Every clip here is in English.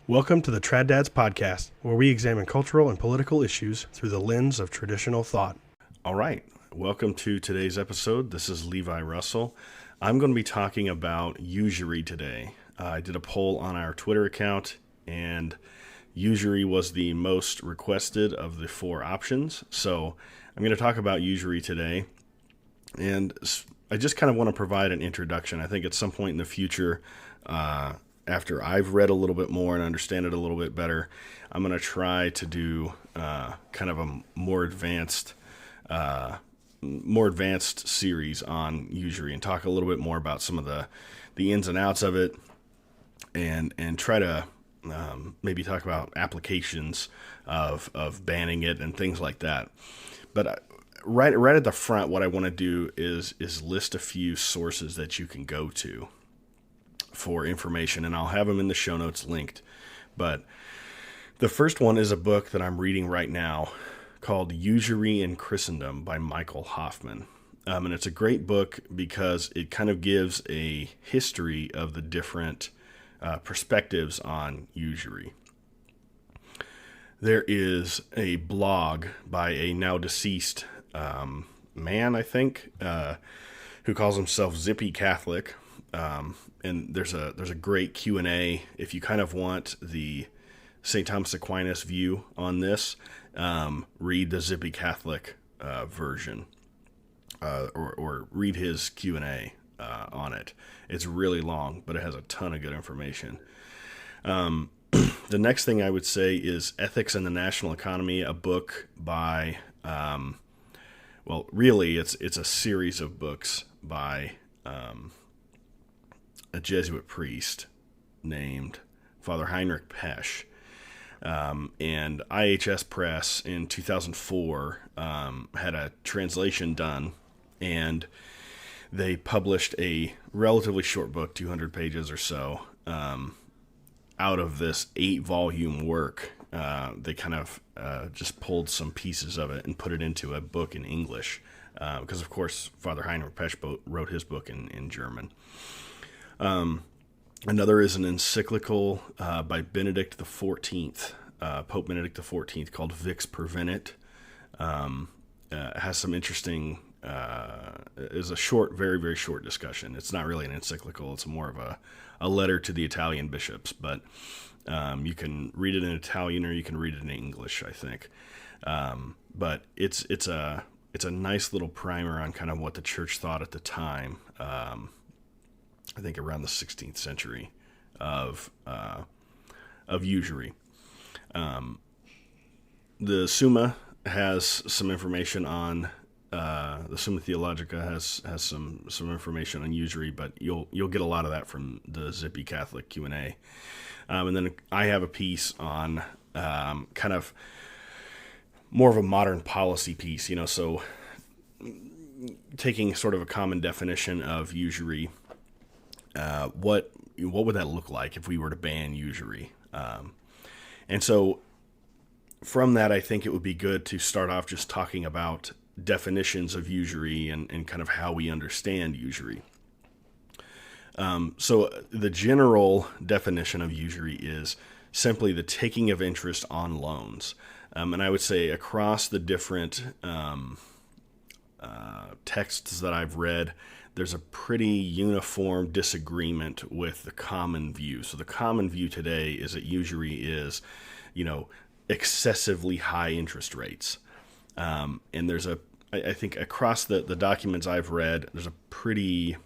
Welcome to the Trad Dads podcast, where we examine cultural and political issues through the lens of traditional thought. All right, welcome to today's episode. This is Levi Russell. I'm going to be talking about usury today. I did a poll on our Twitter account, and usury was the most requested of the four options. So I'm going to talk about usury today, and I just kind of want to provide an introduction. I think at some point in the future, after I've read a little bit more and understand it a little bit better, I'm going to try to do kind of a more advanced series on usury and talk a little bit more about some of the ins and outs of it, and try to maybe talk about applications of banning it and things like that. But right at the front, what I want to do is list a few sources that you can go to for information, and I'll have them in the show notes linked. But the first one is a book that I'm reading right now called Usury in Christendom by Michael Hoffman. And it's a great book because it kind of gives a history of the different perspectives on usury. There is a blog by a now deceased man, I think, who calls himself Zippy Catholic. And there's a great Q&A if you kind of want the St. Thomas Aquinas view on this. Read the Zippy Catholic version, or read his Q&A on it. It's really long, but it has a ton of good information. The next thing I would say is Ethics in the National Economy, a book by, really it's a series of books by a Jesuit priest named Father Heinrich Pesch. And IHS Press in 2004 had a translation done, and they published a relatively short book, 200 pages or so, out of this 8-volume work. They kind of just pulled some pieces of it and put it into a book in English, because, of course, Father Heinrich Pesch wrote his book in German. Another is an encyclical by Benedict the 14th, Pope Benedict the 14th, called Vix Pervenit. Has some interesting, is a short, very, very short discussion. It's not really an encyclical. It's more of a letter to the Italian bishops, but you can read it in Italian or you can read it in English, I think. But it's a nice little primer on kind of what the church thought at the time. I think around the 16th century of usury. The Summa has some information on the Summa Theologica has some information on usury, but you'll get a lot of that from the Zippy Catholic Q&A. And then I have a piece on kind of more of a modern policy piece, so taking sort of a common definition of usury. What would that look like if we were to ban usury? And so from that, I think it would be good to start off just talking about definitions of usury and kind of how we understand usury. So the general definition of usury is simply the taking of interest on loans. And I would say across the different texts that I've read, there's a pretty uniform disagreement with the common view. So the common view today is that usury is, excessively high interest rates. And there's I think across the documents I've read, there's a pretty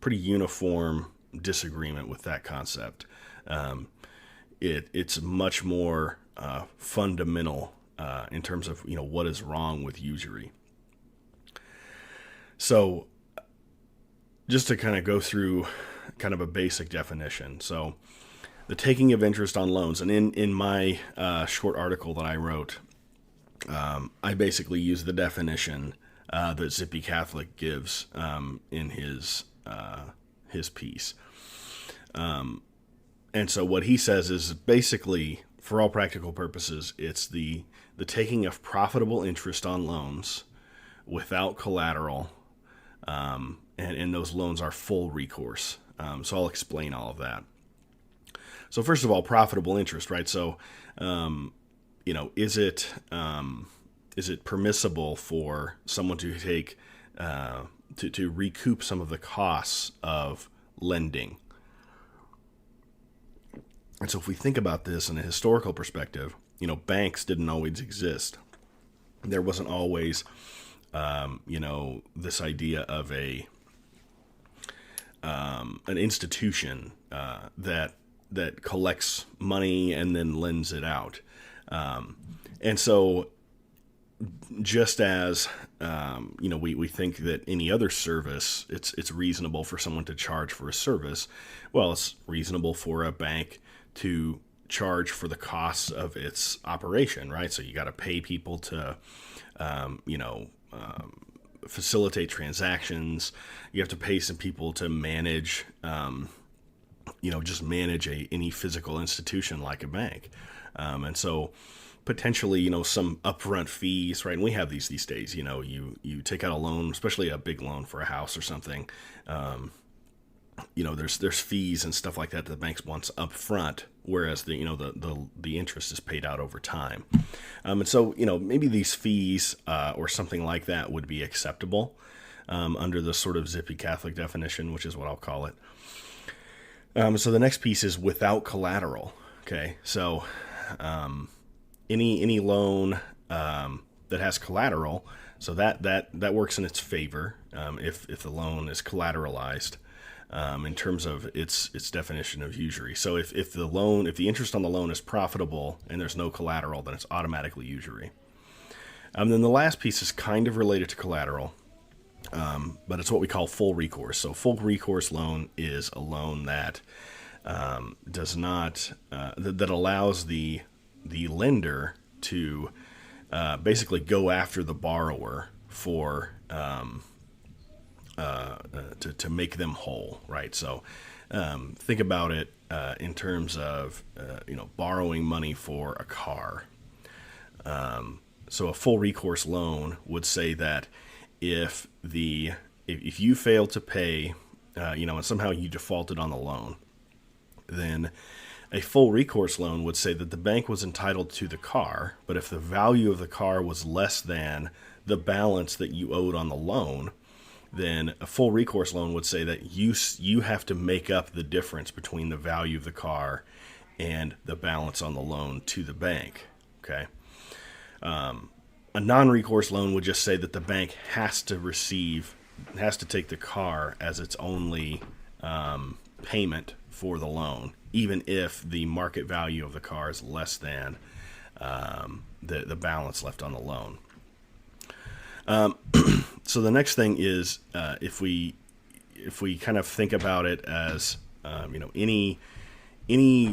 uniform disagreement with that concept. It's much more fundamental in terms of, what is wrong with usury. So just to kind of go through kind of a basic definition. So the taking of interest on loans, and in my short article that I wrote, I basically use the definition that Zippy Catholic gives in his piece. And so what he says is basically, for all practical purposes, it's the taking of profitable interest on loans without collateral, and those loans are full recourse. So I'll explain all of that. So first of all, profitable interest, right? So, is it permissible for someone to take to recoup some of the costs of lending? And so if we think about this in a historical perspective, banks didn't always exist. There wasn't always, this idea of an institution that collects money and then lends it out. And so just as, we think that any other service, it's reasonable for someone to charge for a service. Well, it's reasonable for a bank to charge for the costs of its operation, right? So you got to pay people to, facilitate transactions. You have to pay some people to manage, just manage any physical institution like a bank. And so potentially, some upfront fees, right? And we have these days, you take out a loan, especially a big loan for a house or something. There's fees and stuff like that the banks wants up front, whereas the interest is paid out over time. And so, maybe these fees or something like that would be acceptable under the sort of Zippy Catholic definition, which is what I'll call it. So the next piece is without collateral. Okay, so any loan that has collateral, so that works in its favor if the loan is collateralized. In terms of its definition of usury. So if the interest on the loan is profitable and there's no collateral, then it's automatically usury. Then the last piece is kind of related to collateral, but it's what we call full recourse. So full recourse loan is a loan that does not that allows the lender to basically go after the borrower for to make them whole, right? So think about it in terms of borrowing money for a car. So a full recourse loan would say that if you fail to pay, and somehow you defaulted on the loan, then a full recourse loan would say that the bank was entitled to the car, but if the value of the car was less than the balance that you owed on the loan, then a full recourse loan would say that you have to make up the difference between the value of the car and the balance on the loan to the bank. Okay. A non-recourse loan would just say that the bank has to take the car as its only payment for the loan, even if the market value of the car is less than the balance left on the loan. So the next thing is if we kind of think about it as any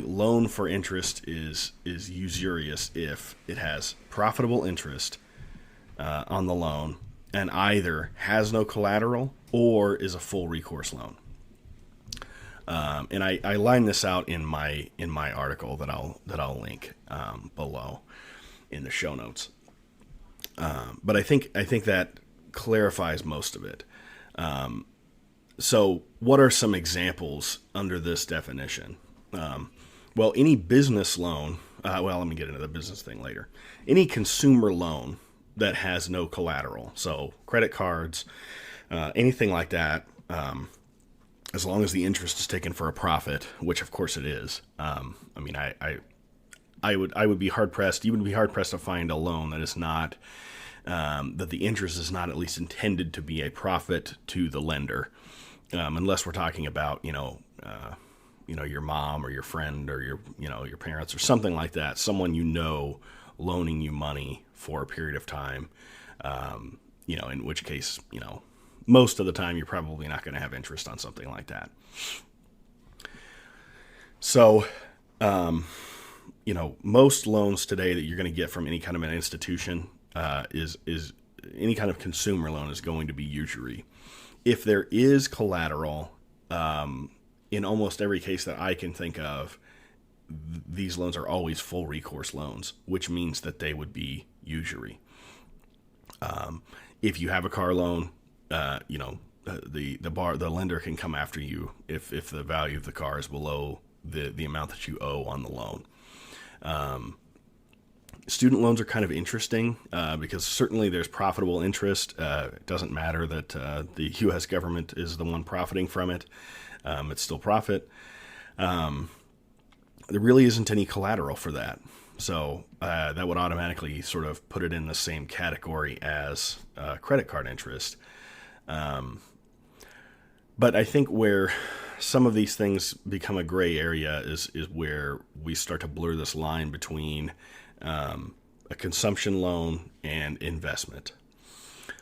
loan for interest is usurious if it has profitable interest on the loan and either has no collateral or is a full recourse loan. And I line this out in my article that I'll link below in the show notes. But I think that clarifies most of it. So what are some examples under this definition? Well, any business loan, let me get into the business thing later. Any consumer loan that has no collateral, so credit cards, anything like that, as long as the interest is taken for a profit, which of course it is. I would be hard pressed. You would be hard pressed to find a loan that is not that the interest is not at least intended to be a profit to the lender, unless we're talking about your mom or your friend or your parents or something like that, someone loaning you money for a period of time. In which case most of the time you're probably not going to have interest on something like that. So. Most loans today that you're going to get from any kind of an institution is any kind of consumer loan is going to be usury. If there is collateral, in almost every case that I can think of, these loans are always full recourse loans, which means that they would be usury. If you have a car loan, the lender can come after you if the value of the car is below the amount that you owe on the loan. Student loans are kind of interesting because certainly there's profitable interest. It doesn't matter that the U.S. government is the one profiting from it. It's still profit. There really isn't any collateral for that. So that would automatically sort of put it in the same category as credit card interest. But I think where some of these things become a gray area is where we start to blur this line between a consumption loan and investment.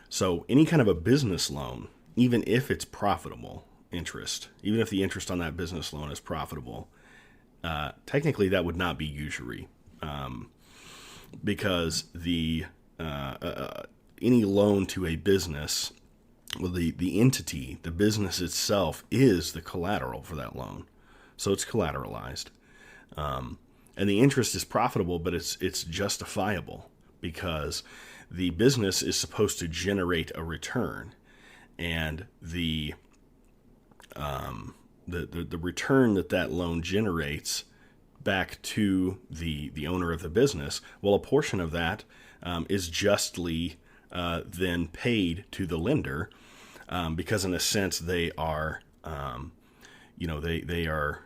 So any kind of a business loan, even if it's profitable interest, even if the interest on that business loan is profitable, technically that would not be usury, because the any loan to a business, well, the entity, the business itself, is the collateral for that loan, so it's collateralized, and the interest is profitable, but it's justifiable because the business is supposed to generate a return, and the return that loan generates back to the owner of the business, well, a portion of that is justly then paid to the lender, because in a sense they are, they are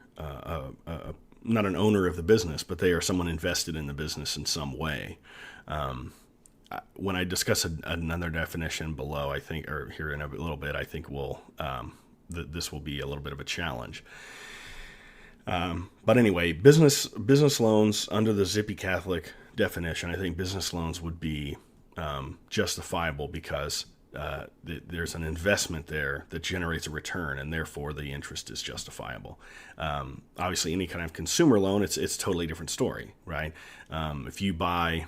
not an owner of the business, but they are someone invested in the business in some way. When I discuss another definition below, I think, or here in a little bit, I think this will be a little bit of a challenge. But anyway, business loans under the Zippy Catholic definition, I think business loans would be justifiable because there's an investment there that generates a return, and therefore the interest is justifiable. Obviously, any kind of consumer loan, it's a totally different story, right? If you buy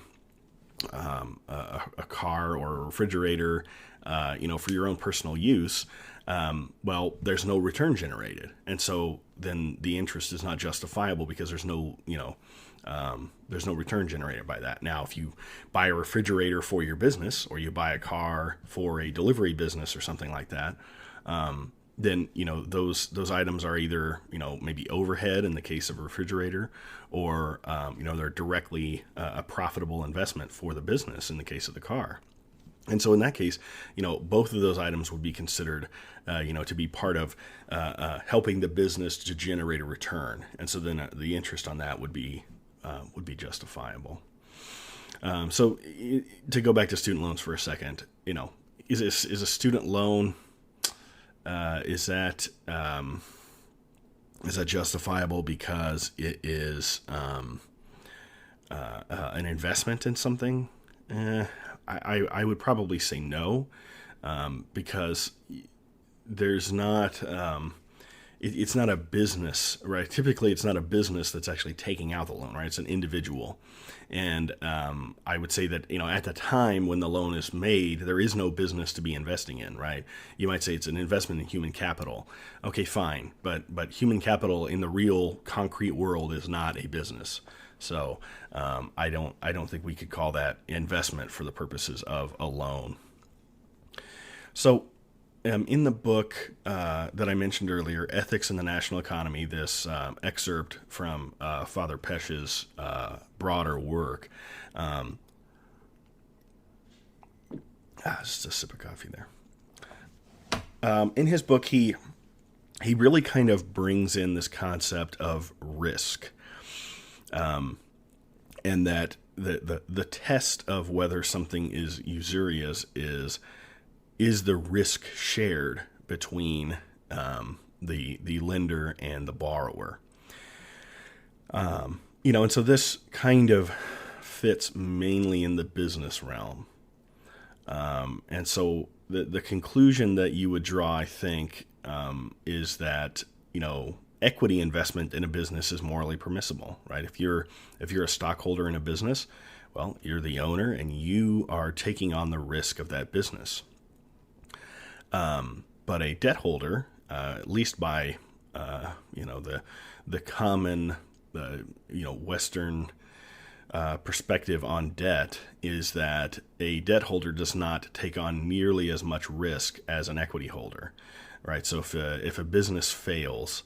a car or a refrigerator, for your own personal use, well, there's no return generated, and so then the interest is not justifiable because there's no return generated by that. Now, if you buy a refrigerator for your business, or you buy a car for a delivery business or something like that, then those items are either maybe overhead in the case of a refrigerator, or they're directly a profitable investment for the business in the case of the car. And so in that case, both of those items would be considered, to be part of helping the business to generate a return. And so then the interest on that would be justifiable. So to go back to student loans for a second, is a student loan, is that justifiable because it is an investment in something? I would probably say no, because there's not, it's not a business, right? Typically, it's not a business that's actually taking out the loan, right? It's an individual. And I would say that, at the time when the loan is made, there is no business to be investing in, right? You might say it's an investment in human capital. Okay, fine. But human capital in the real concrete world is not a business. So I don't think we could call that investment for the purposes of a loan. So in the book that I mentioned earlier, Ethics in the National Economy, this excerpt from Father Pesch's broader work, just a sip of coffee there. In his book, he really kind of brings in this concept of risk. And that the test of whether something is usurious is the risk shared between the lender and the borrower. And so this kind of fits mainly in the business realm. And so the conclusion that you would draw, I think, is that equity investment in a business is morally permissible, right? If you're a stockholder in a business, well, you're the owner and you are taking on the risk of that business. But a debt holder, at least by the common Western perspective on debt, is that a debt holder does not take on nearly as much risk as an equity holder, right? So if a business fails,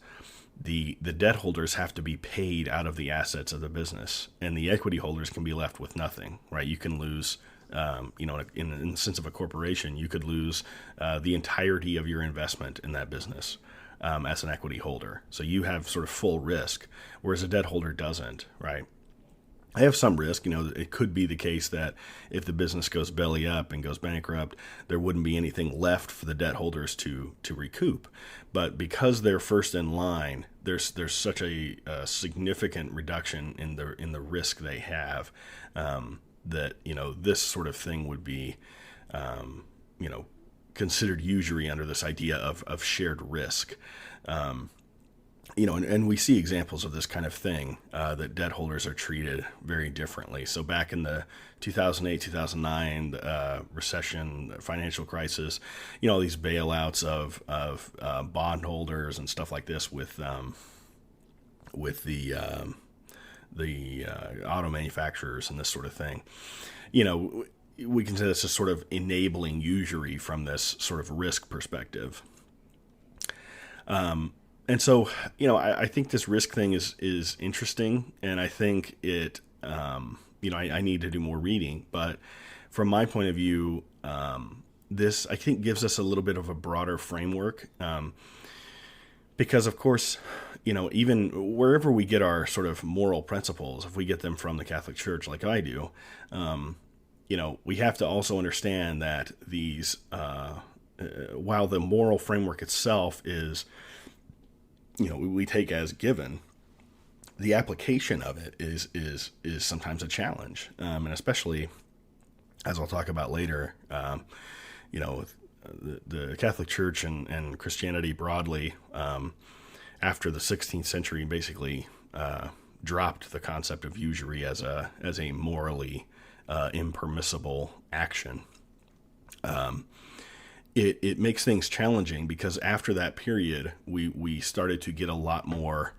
the debt holders have to be paid out of the assets of the business, and the equity holders can be left with nothing, right? You can lose, in the sense of a corporation, you could lose the entirety of your investment in that business as an equity holder. So you have sort of full risk, whereas a debt holder doesn't, right? I have some risk. It could be the case that if the business goes belly up and goes bankrupt, there wouldn't be anything left for the debt holders to recoup. But because they're first in line, there's such a significant reduction in the risk they have, that this sort of thing would be considered usury under this idea of shared risk. And we see examples of this kind of thing, that debt holders are treated very differently. So back in the 2008, 2009 recession, financial crisis, these bailouts of bondholders and stuff like this with the auto manufacturers and this sort of thing. We consider this as sort of enabling usury from this sort of risk perspective. And so, I think this risk thing is interesting, and I think it, I need to do more reading. But from my point of view, this, I think, gives us a little bit of a broader framework, because, of course, even wherever we get our sort of moral principles, if we get them from the Catholic Church like I do, we have to also understand that these, while the moral framework itself is, we take as given, the application of it is sometimes a challenge, and especially, as I'll talk about later, the Catholic Church and Christianity broadly, after the 16th century, basically dropped the concept of usury as a morally impermissible action. It makes things challenging because after that period, we started to get a lot more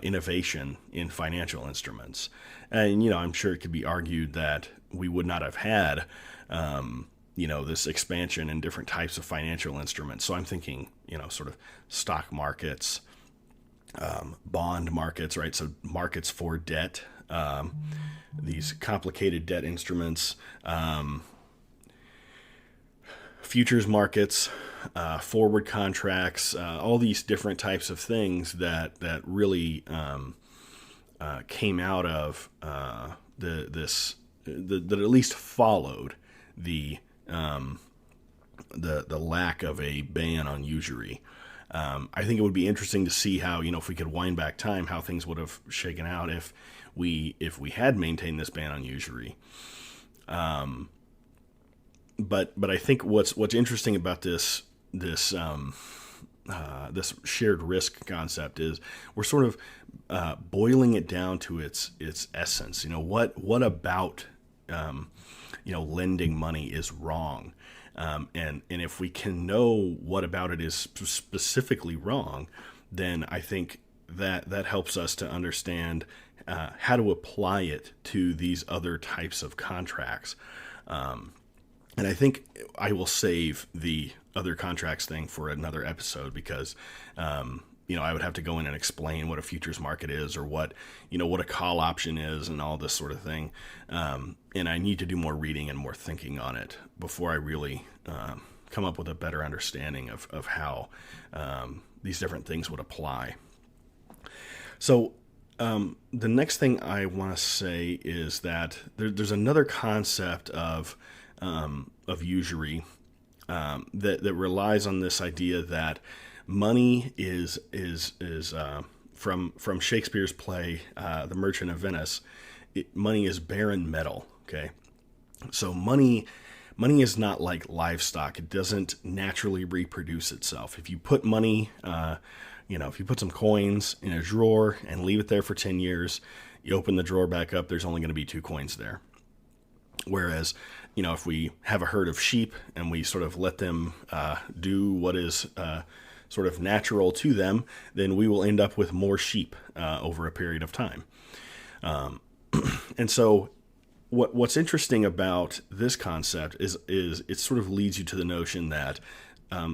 innovation in financial instruments. And, I'm sure it could be argued that we would not have had, this expansion in different types of financial instruments. So I'm thinking, sort of stock markets, bond markets, right? So markets for debt, these complicated debt instruments, futures markets, forward contracts, all these different types of things that really came out of that at least followed the lack of a ban on usury. I think it would be interesting to see how, if we could wind back time, how things would have shaken out if we had maintained this ban on usury. But I think what's interesting about this shared risk concept is we're sort of boiling it down to its essence. What about lending money is wrong, and if we can know what about it is specifically wrong, then I think that helps us to understand how to apply it to these other types of contracts. And I think I will save the other contracts thing for another episode because, I would have to go in and explain what a futures market is or what a call option is and all this sort of thing. And I need to do more reading and more thinking on it before I really come up with a better understanding of how these different things would apply. So the next thing I want to say is that there's another concept of usury that relies on this idea that money is from Shakespeare's play The Merchant of Venice. Money is barren metal. Okay, so money is not like livestock. It doesn't naturally reproduce itself. If you put money, if you put some coins in a drawer and leave it there for 10 years, you open the drawer back up, there's only going to be 2 coins there. Whereas, if we have a herd of sheep and we sort of let them do what is sort of natural to them, then we will end up with more sheep over a period of time. And so what's interesting about this concept is it sort of leads you to the notion that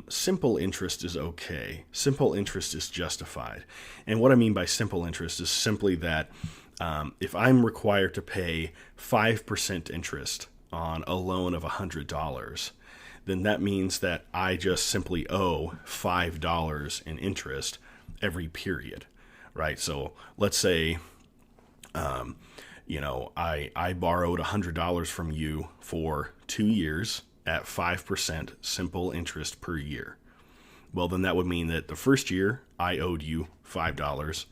simple interest is okay. Simple interest is justified. And what I mean by simple interest is simply that if I'm required to pay 5% interest on a loan of $100, then that means that I just simply owe $5 in interest every period, right? So let's say, I borrowed $100 from you for 2 years at 5% simple interest per year. Well, then that would mean that the first year I owed you $5,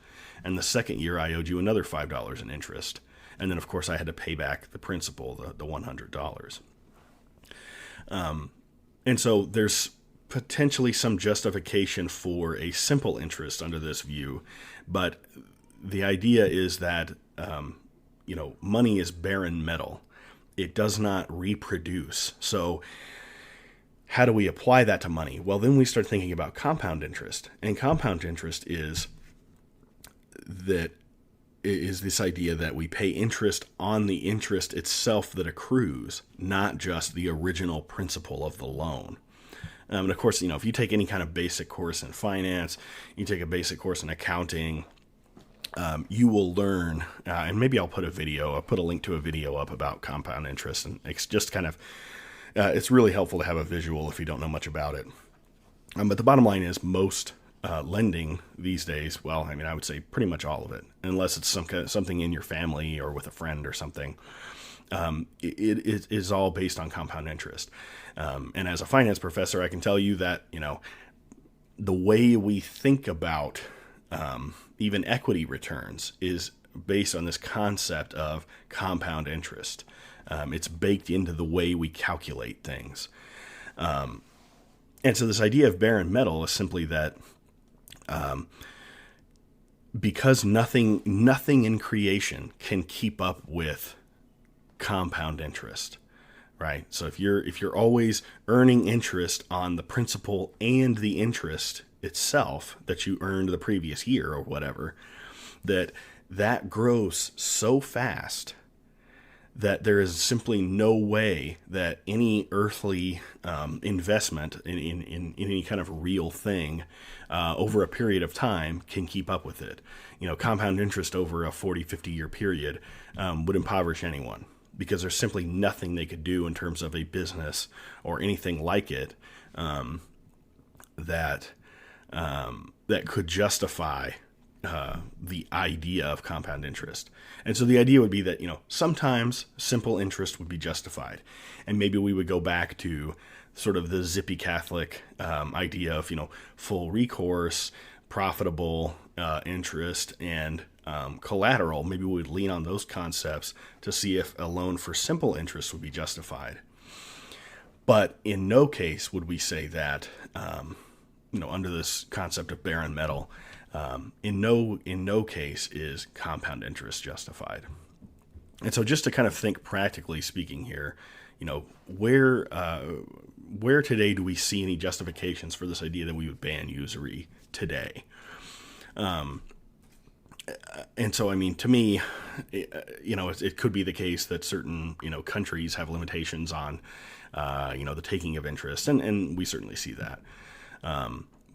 and the second year I owed you another $5 in interest. And then, of course, I had to pay back the principal, the $100. And so there's potentially some justification for a simple interest under this view, but the idea is that, money is barren metal. It does not reproduce. So how do we apply that to money? Well, then we start thinking about compound interest. And compound interest is this idea that we pay interest on the interest itself that accrues, not just the original principal of the loan. And of course, if you take any kind of basic course in finance, you take a basic course in accounting, you will learn, and maybe I'll put a link to a video up about compound interest, and it's just kind of, it's really helpful to have a visual if you don't know much about it. But the bottom line is most lending these days, I would say pretty much all of it, unless it's something in your family or with a friend or something, it is all based on compound interest. And as a finance professor, I can tell you that, the way we think about even equity returns is based on this concept of compound interest. It's baked into the way we calculate things. And so this idea of barren metal is simply that because nothing in creation can keep up with compound interest, right? So if you're always earning interest on the principal and the interest itself that you earned the previous year or whatever, that grows so fast that there is simply no way that any earthly investment in any kind of real thing over a period of time can keep up with it. Compound interest over a 40, 50-year period would impoverish anyone, because there's simply nothing they could do in terms of a business or anything like it that could justify the idea of compound interest. And so the idea would be that, sometimes simple interest would be justified. And maybe we would go back to sort of the Zippy Catholic idea of, full recourse, profitable interest, and collateral. Maybe we would lean on those concepts to see if a loan for simple interest would be justified. But in no case would we say that, under this concept of barren metal, in no case is compound interest justified. And so just to kind of think practically speaking here, where today do we see any justifications for this idea that we would ban usury today? And so, to me, it could be the case that certain, countries have limitations on, the taking of interest, and we certainly see that.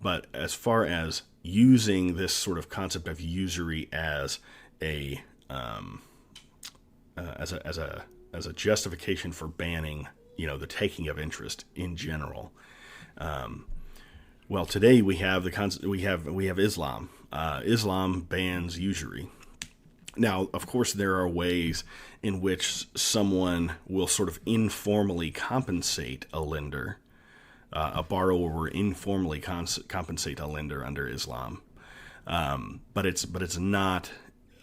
But as far as using this sort of concept of usury as a justification for banning, the taking of interest in general, today we have we have Islam. Islam bans usury. Now, of course, there are ways in which someone will sort of informally compensate a lender. A borrower will informally compensate a lender under Islam, but it's not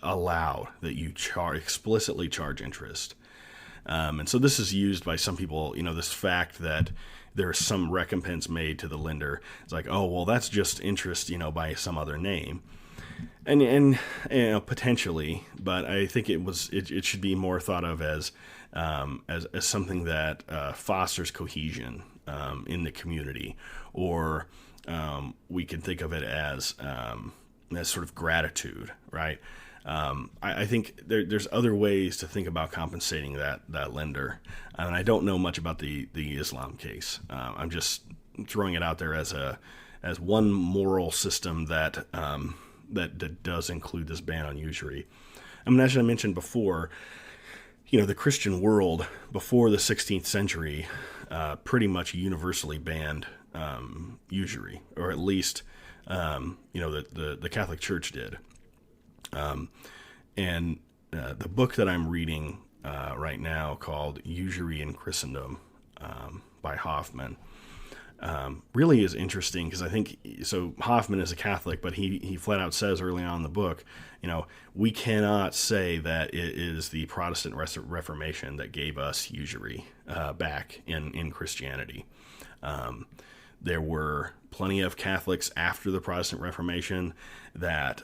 allowed that you explicitly charge interest. And so this is used by some people. This fact that there's some recompense made to the lender. It's like, oh well, that's just interest, by some other name, and potentially, but I think it should be more thought of as something that fosters cohesion in the community, or we can think of it as sort of gratitude, right? I think there's other ways to think about compensating that lender, and I don't know much about the Islam case. I'm just throwing it out there as one moral system that that does include this ban on usury. I mean, as I mentioned before, the Christian world before the 16th century pretty much universally banned usury, or at least the Catholic Church did. And the book that I'm reading right now, called Usury in Christendom by Hoffman, really is interesting, because I think, so Hoffman is a Catholic, but he flat out says early on in the book, we cannot say that it is the Protestant Reformation that gave us usury back in Christianity. There were plenty of Catholics after the Protestant Reformation that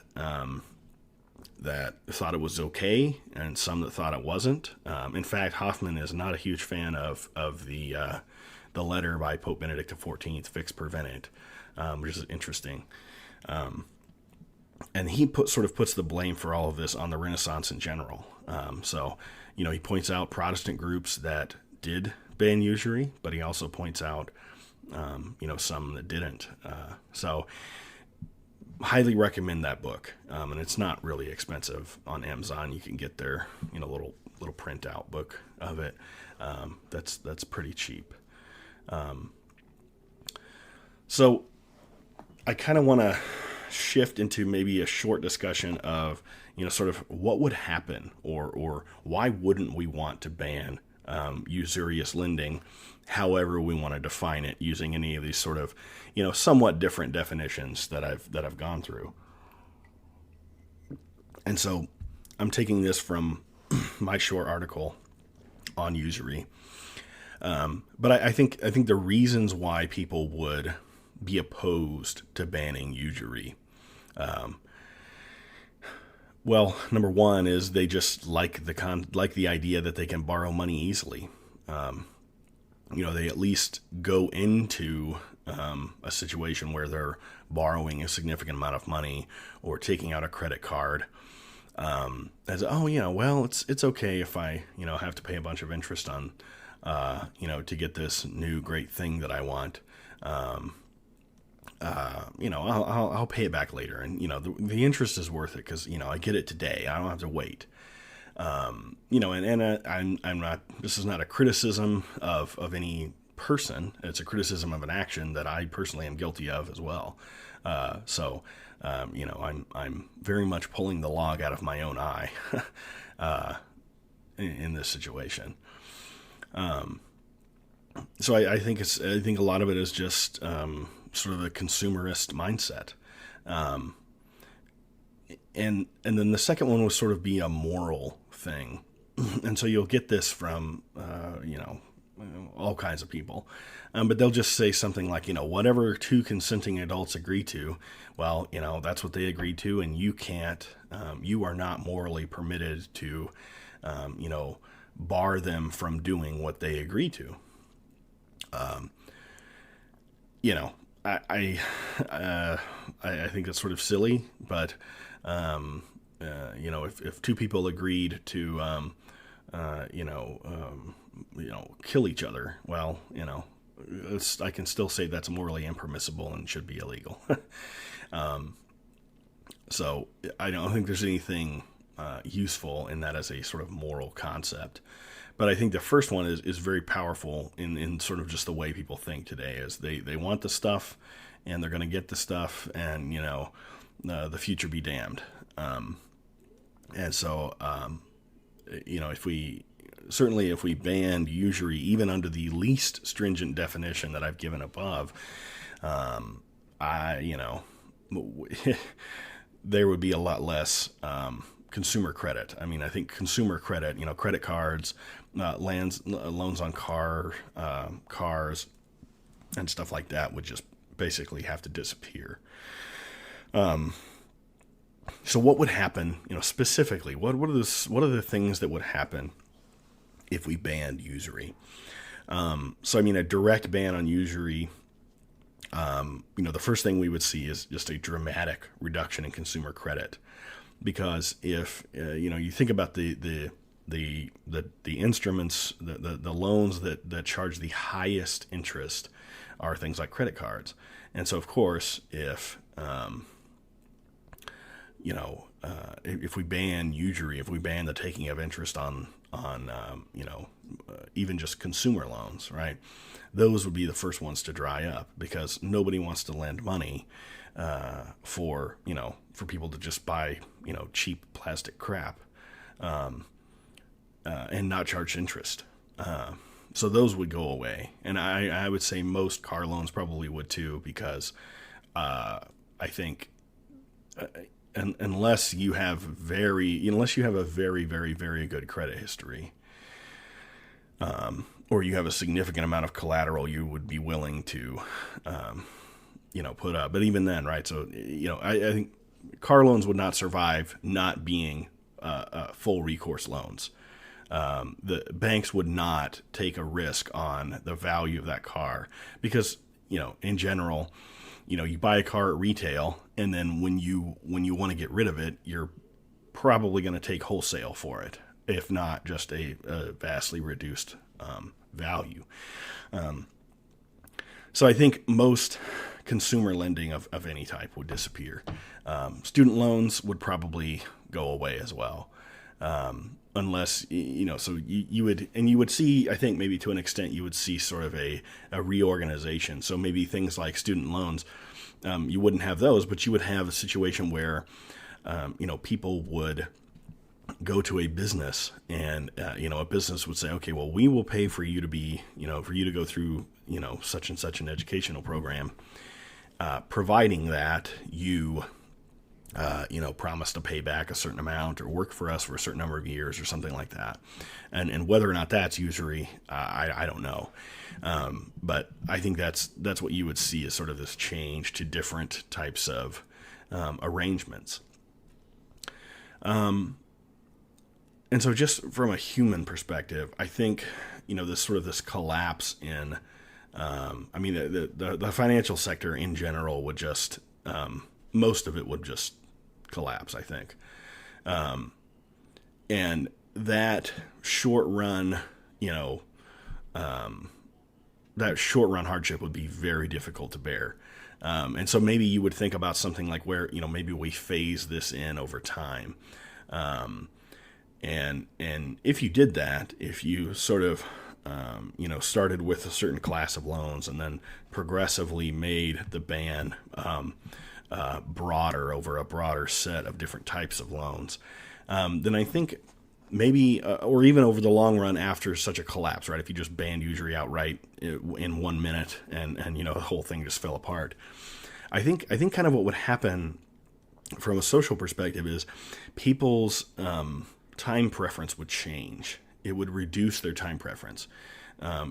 thought it was okay, and some that thought it wasn't. In fact, Hoffman is not a huge fan of the letter by Pope Benedict XIV, Fix Pervenit, which is interesting. And he puts the blame for all of this on the Renaissance in general. So he points out Protestant groups that did ban usury, but he also points out some that didn't. So highly recommend that book. And it's not really expensive on Amazon. You can get their little printout book of it. That's pretty cheap. So I kind of want to shift into maybe a short discussion of, sort of what would happen, or why wouldn't we want to ban usurious lending, however we want to define it, using any of these sort of, somewhat different definitions that I've gone through. And so I'm taking this from my short article on usury. But I think the reasons why people would be opposed to banning usury, well, number one is they just like the idea that they can borrow money easily. They at least go into a situation where they're borrowing a significant amount of money or taking out a credit card. As it's okay if I have to pay a bunch of interest on to get this new great thing that I want. I'll pay it back later, and the interest is worth it because I get it today. I don't have to wait. I'm not. This is not a criticism of any person. It's a criticism of an action that I personally am guilty of as well. I'm very much pulling the log out of my own eye in this situation. So I think a lot of it is just sort of a consumerist mindset. And then the second one would sort of be a moral thing. And so you'll get this from, all kinds of people. But they'll just say something like, whatever two consenting adults agree to, well, that's what they agreed to, and you can't, you are not morally permitted to, bar them from doing what they agree to. I think that's sort of silly, but, if two people agreed to, kill each other, well, I can still say that's morally impermissible and should be illegal. So I don't think there's anything useful in that as a sort of moral concept. But I think the first one is very powerful in sort of just the way people think today, is they want the stuff and they're going to get the stuff, and, the future be damned. And so, if we banned usury, even under the least stringent definition that I've given above, there would be a lot less consumer credit. I mean, I think consumer credit, credit cards, loans on cars, and stuff like that would just basically have to disappear. So what would happen, specifically? What are the things that would happen if we banned usury? So I mean, a direct ban on usury. The first thing we would see is just a dramatic reduction in consumer credit, because if you think about the the instruments, the loans that charge the highest interest are things like credit cards. And so, of course, if if we ban usury, if we ban the taking of interest on even just consumer loans, right? Those would be the first ones to dry up, because nobody wants to lend money for people to just buy cheap plastic crap and not charge interest. So those would go away, and I would say most car loans probably would too, because I think unless you have a very, very, very good credit history, or you have a significant amount of collateral you would be willing to put up. But even then, right? So I think car loans would not survive not being full recourse loans. The banks would not take a risk on the value of that car, because in general, you buy a car at retail, and then when you want to get rid of it, you're probably going to take wholesale for it, if not just a vastly reduced value. So I think most consumer lending of any type would disappear. Student loans would probably go away as well. Unless, so you would see, I think maybe to an extent, you would see sort of a reorganization. So maybe things like student loans, you wouldn't have those, but you would have a situation where, people would go to a business, and, a business would say, okay, well, we will pay for you to be, for you to go through, such and such an educational program, providing that you promise to pay back a certain amount or work for us for a certain number of years or something like that. And whether or not that's usury, I don't know. But I think that's what you would see as sort of this change to different types of arrangements. And so just from a human perspective, I think, this collapse in, the financial sector in general would just, most of it would just collapse, I think. And that short run, hardship would be very difficult to bear. And so maybe you would think about something like where, maybe we phase this in over time. And if you did that, if you sort of, started with a certain class of loans and then progressively made the ban, broader over a broader set of different types of loans, then I think maybe, or even over the long run after such a collapse, right? If you just banned usury outright in 1 minute and the whole thing just fell apart, I think kind of what would happen from a social perspective is people's time preference would change. It would reduce their time preference.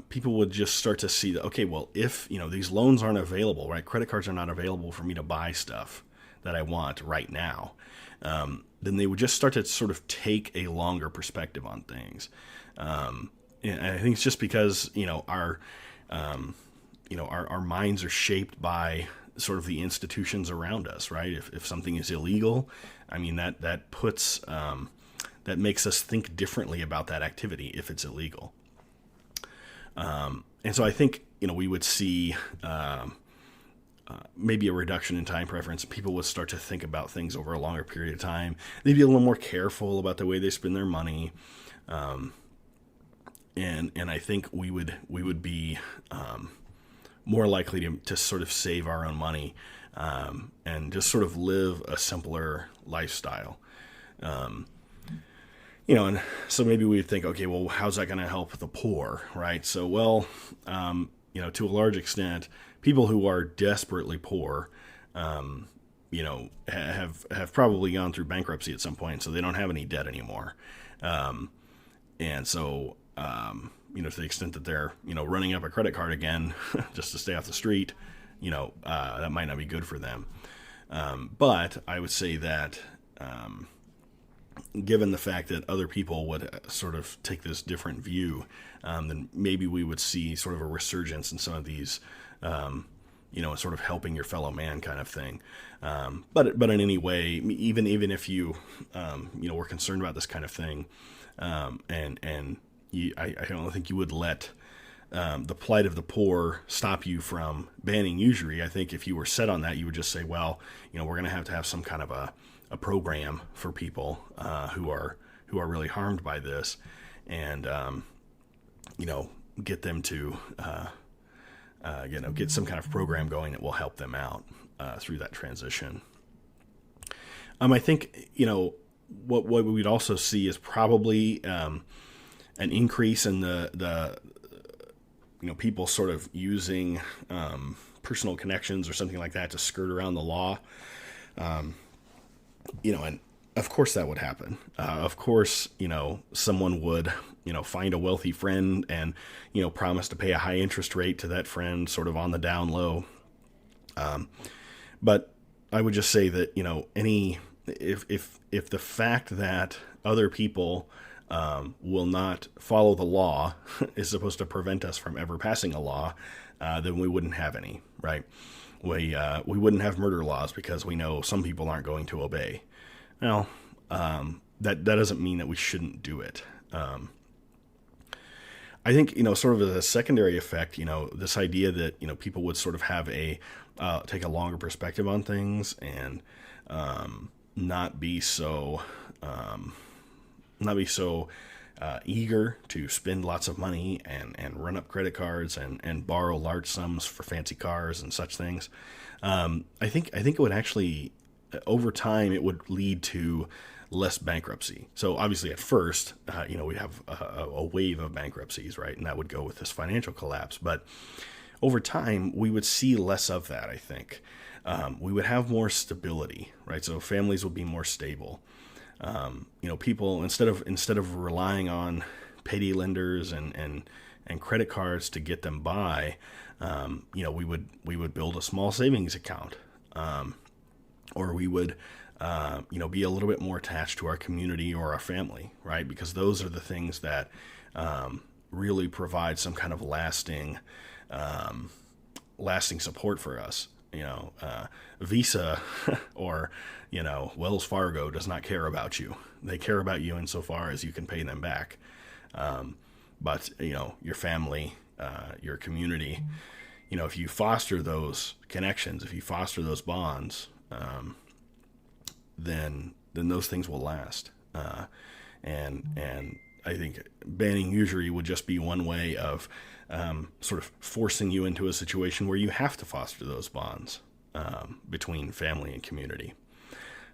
People would just start to see that, okay, well, if, these loans aren't available, right? Credit cards are not available for me to buy stuff that I want right now. Then they would just start to sort of take a longer perspective on things. And I think it's just because, our minds are shaped by sort of the institutions around us, right? If something is illegal, that puts, that makes us think differently about that activity if it's illegal. And so I think, we would see maybe a reduction in time preference. People would start to think about things over a longer period of time. They'd be a little more careful about the way they spend their money. And I think we would be more likely to sort of save our own money and just sort of live a simpler lifestyle. And so maybe we'd think, okay, well, how's that going to help the poor, right? So, well, to a large extent, people who are desperately poor, have probably gone through bankruptcy at some point, so they don't have any debt anymore. And so, to the extent that they're, running up a credit card again just to stay off the street, that might not be good for them. But I would say that, given the fact that other people would sort of take this different view, then maybe we would see sort of a resurgence in some of these, and sort of helping your fellow man kind of thing. But in any way, even if you, were concerned about this kind of thing, I don't think you would let the plight of the poor stop you from banning usury. I think if you were set on that, you would just say, well, we're going to have some kind of a program for people who are really harmed by this, and get them to get some kind of program going that will help them out through that transition. I think what we'd also see is probably an increase in the people sort of using personal connections or something like that to skirt around the law. And of course that would happen. Of course, someone would, find a wealthy friend and, promise to pay a high interest rate to that friend sort of on the down low. But I would just say that, if the fact that other people will not follow the law is supposed to prevent us from ever passing a law, then we wouldn't have any, right? We wouldn't have murder laws because we know some people aren't going to obey. Now, that doesn't mean that we shouldn't do it. I think, sort of as a secondary effect, this idea that, people would sort of have take a longer perspective on things and not be so eager to spend lots of money and run up credit cards and borrow large sums for fancy cars and such things. I think it would actually, over time, it would lead to less bankruptcy. So obviously at first, we have a wave of bankruptcies, right? And that would go with this financial collapse. But over time, we would see less of that, I think. We would have more stability, right? So families would be more stable. People, instead of relying on petty lenders and credit cards to get them by, we would build a small savings account, or we would, be a little bit more attached to our community or our family, right? Because those are the things that really provide some kind of lasting support for us. Visa or, Wells Fargo does not care about you. They care about you insofar as you can pay them back. But, your family, your community, if you foster those connections, if you foster those bonds, then those things will last. And I think banning usury would just be one way of sort of forcing you into a situation where you have to foster those bonds between family and community.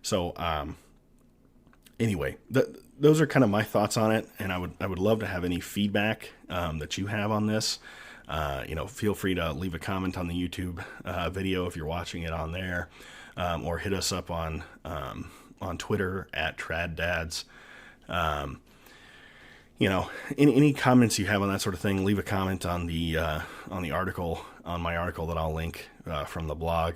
So anyway, those are kind of my thoughts on it, and I would love to have any feedback that you have on this. Feel free to leave a comment on the YouTube video if you're watching it on there, or hit us up on Twitter at TradDads. Any comments you have on that sort of thing, leave a comment on the article, on my article that I'll link from the blog.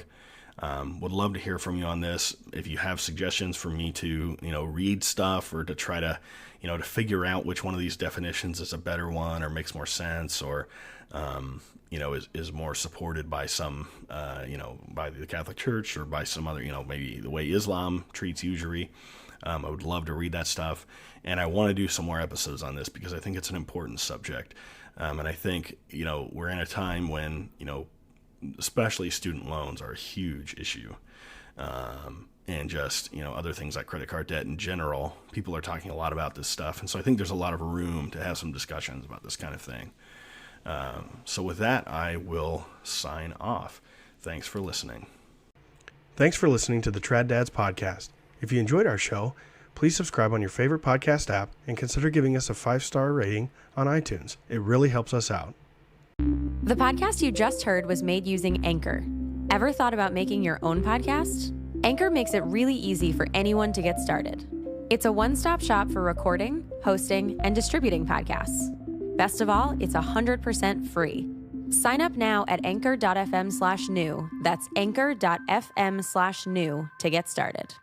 Would love to hear from you on this. If you have suggestions for me to, read stuff or to try to, to figure out which one of these definitions is a better one or makes more sense or, is more supported by some, by the Catholic Church or by some other, maybe the way Islam treats usury. I would love to read that stuff. And I want to do some more episodes on this because I think it's an important subject. And I think, we're in a time when, especially student loans are a huge issue. And just, other things like credit card debt in general, people are talking a lot about this stuff. And so I think there's a lot of room to have some discussions about this kind of thing. So with that, I will sign off. Thanks for listening. Thanks for listening to the Trad Dads podcast. If you enjoyed our show, please subscribe on your favorite podcast app and consider giving us a 5-star rating on iTunes. It really helps us out. The podcast you just heard was made using Anchor. Ever thought about making your own podcast? Anchor makes it really easy for anyone to get started. It's a one-stop shop for recording, hosting, and distributing podcasts. Best of all, it's 100% free. Sign up now at anchor.fm/new. That's anchor.fm/new to get started.